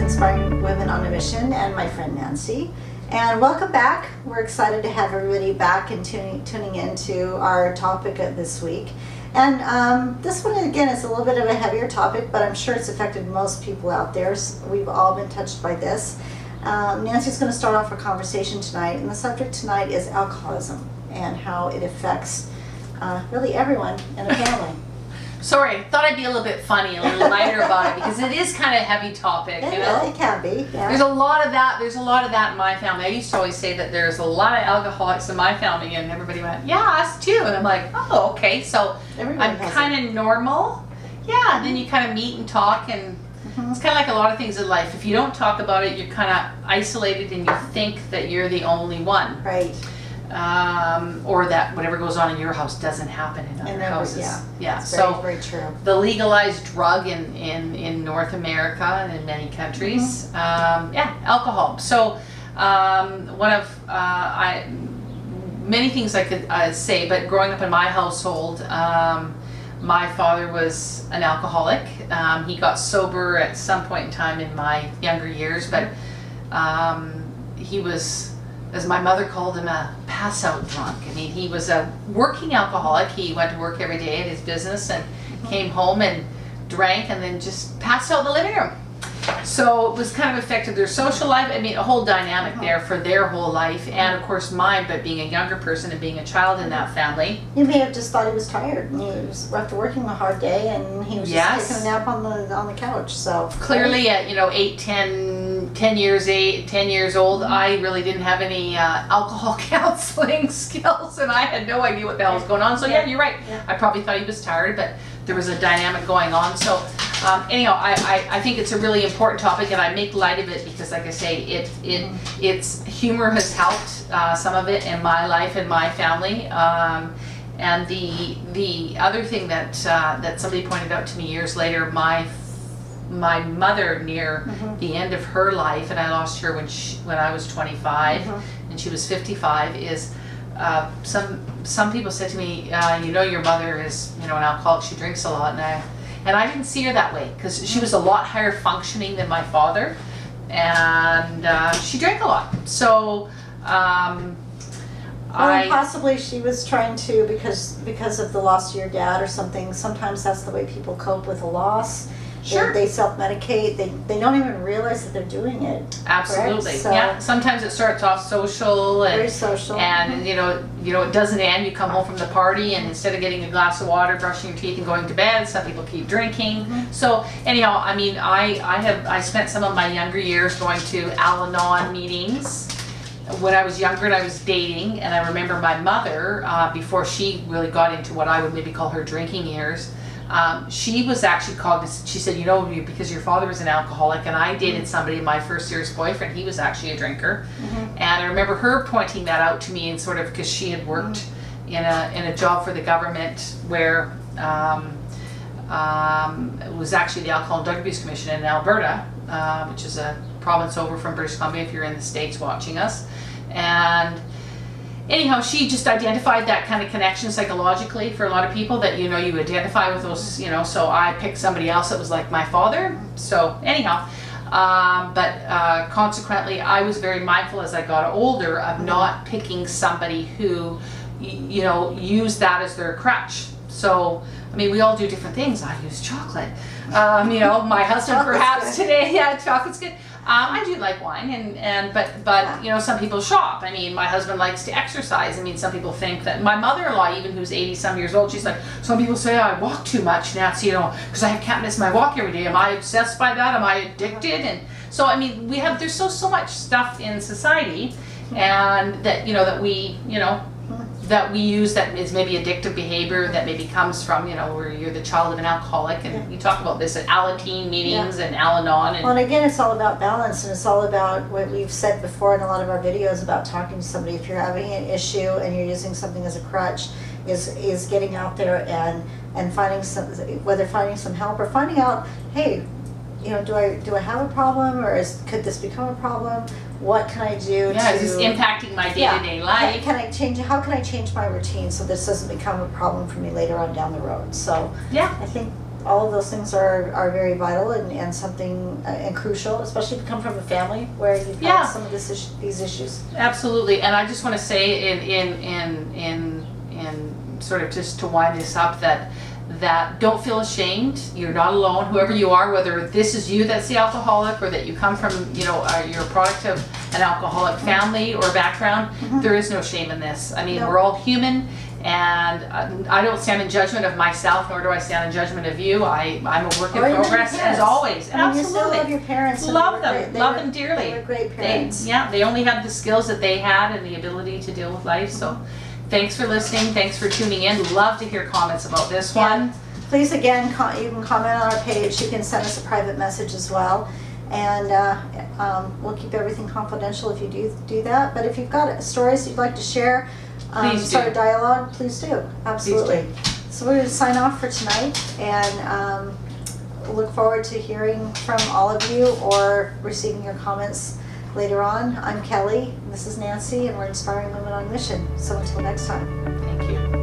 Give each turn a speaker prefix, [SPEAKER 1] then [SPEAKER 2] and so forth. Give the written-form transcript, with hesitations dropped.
[SPEAKER 1] Inspiring Women on a Mission, and my friend Nancy. And welcome back. We're excited to have everybody back and tuning into our topic of this week. And this one, again, is a little bit of a heavier topic, but I'm sure it's affected most people out there. So we've all been touched by this. Nancy's going to start off our conversation tonight, and the subject tonight is alcoholism and how it affects really everyone in a family.
[SPEAKER 2] Sorry, thought I'd be a little bit funny, a little lighter about it, because it is kind of a heavy topic, you know?
[SPEAKER 1] It can be, yeah.
[SPEAKER 2] There's a lot of that in my family. I used to always say that there's a lot of alcoholics in my family, and everybody went, yeah, us too. And I'm like, oh, okay, so I'm kind of normal. Yeah, and then you kind of meet and talk, and it's kind of like a lot of things in life. If you don't talk about it, you're kind of isolated, and you think that you're the only one.
[SPEAKER 1] Right.
[SPEAKER 2] Or that whatever goes on in your house doesn't happen in other houses. Yeah.
[SPEAKER 1] So very true.
[SPEAKER 2] The legalized drug in North America and in many countries, alcohol. So one of many things I could say, but growing up in my household, my father was an alcoholic. He got sober at some point in time in my younger years, but he was, as my mother called him, a pass-out drunk. I mean, he was a working alcoholic. He went to work every day at his business and came home and drank and then just passed out in the living room. So it was kind of affected their social life. I mean, a whole dynamic there for their whole life, and of course mine, but being a younger person and being a child in that family.
[SPEAKER 1] You may have just thought he was tired, and he was after working a hard day, and he was just taking a nap on the couch. So
[SPEAKER 2] clearly, at 10 years old, I really didn't have any alcohol counseling skills, and I had no idea what the hell was going on. So yeah, you're right. Yeah. I probably thought he was tired, but there was a dynamic going on. So anyhow, I think it's a really important topic, and I make light of it because, like I say, it's humor has helped some of it in my life and my family. And the other thing that somebody pointed out to me years later, my mother near the end of her life, and I lost her when I was 25 and she was 55, is some people said to me, your mother is an alcoholic, she drinks a lot, and I didn't see her that way, because she was a lot higher functioning than my father, and she drank a lot. So
[SPEAKER 1] possibly she was trying to, because of the loss of your dad or something. Sometimes that's the way people cope with a loss.
[SPEAKER 2] Sure.
[SPEAKER 1] They self-medicate. They don't even realize that they're doing it.
[SPEAKER 2] Absolutely.
[SPEAKER 1] So,
[SPEAKER 2] yeah. Sometimes it starts off social and
[SPEAKER 1] very social.
[SPEAKER 2] And it doesn't end. You come home from the party, and instead of getting a glass of water, brushing your teeth, and going to bed, some people keep drinking. So anyhow, I mean, I spent some of my younger years going to Al-Anon meetings when I was younger and I was dating, and I remember my mother, before she really got into what I would maybe call her drinking years, she was actually cognizant. She said, because your father was an alcoholic, and I dated somebody, my first serious boyfriend, he was actually a drinker. And I remember her pointing that out to me, and sort of, because she had worked in a job for the government where it was actually the Alcohol and Drug Abuse Commission in Alberta, which is a province over from British Columbia if you're in the States watching us. And anyhow, she just identified that kind of connection psychologically for a lot of people, that you identify with those, so I picked somebody else that was like my father. So anyhow, but consequently, I was very mindful as I got older of not picking somebody who used that as their crutch. So I mean, we all do different things. I use chocolate. My husband perhaps today, chocolate's good. I do like wine, but some people shop. I mean, my husband likes to exercise. I mean, some people think that my mother-in-law, even who's 80-some years old, she's like, some people say I walk too much, Nancy, because I can't miss my walk every day. Am I obsessed by that? Am I addicted? And so, I mean, there's so much stuff in society, and that that we use that is maybe addictive behavior that maybe comes from, where you're the child of an alcoholic, and you talk about this at Al-Anon meetings and Al-Anon.
[SPEAKER 1] And again, it's all about balance, and it's all about what we've said before in a lot of our videos about talking to somebody. If you're having an issue and you're using something as a crutch, is getting out there and finding some help, or finding out, hey, do I have a problem, or could this become a problem? What can I do
[SPEAKER 2] is this impacting my day-to-day life?
[SPEAKER 1] How can I change my routine so this doesn't become a problem for me later on down the road? So I think all of those things are very vital and something and crucial, especially if you come from a family where you've had some of these issues.
[SPEAKER 2] Absolutely, and I just want to say in sort of just to wind this up that don't feel ashamed. You're not alone. Whoever you are, whether this is you that's the alcoholic or that you come from, you're a product of an alcoholic family or background, there is no shame in this. I mean, we're all human. And I don't stand in judgment of myself, nor do I stand in judgment of you. I'm a work in progress, as always.
[SPEAKER 1] I mean,
[SPEAKER 2] Absolutely.
[SPEAKER 1] you still love your parents.
[SPEAKER 2] Love them dearly.
[SPEAKER 1] They were great parents.
[SPEAKER 2] They only had the skills that they had and the ability to deal with life. So thanks for listening. Thanks for tuning in. Love to hear comments about this one.
[SPEAKER 1] Please, again, you can comment on our page. You can send us a private message as well. And we'll keep everything confidential if you do that. But if you've got stories you'd like to share, start a dialogue, please do. Absolutely.
[SPEAKER 2] Please do.
[SPEAKER 1] So we're going to sign off for tonight and look forward to hearing from all of you or receiving your comments later on. I'm Kelly, this is Nancy, and we're Inspiring Women on Mission. So until next time.
[SPEAKER 2] Thank you.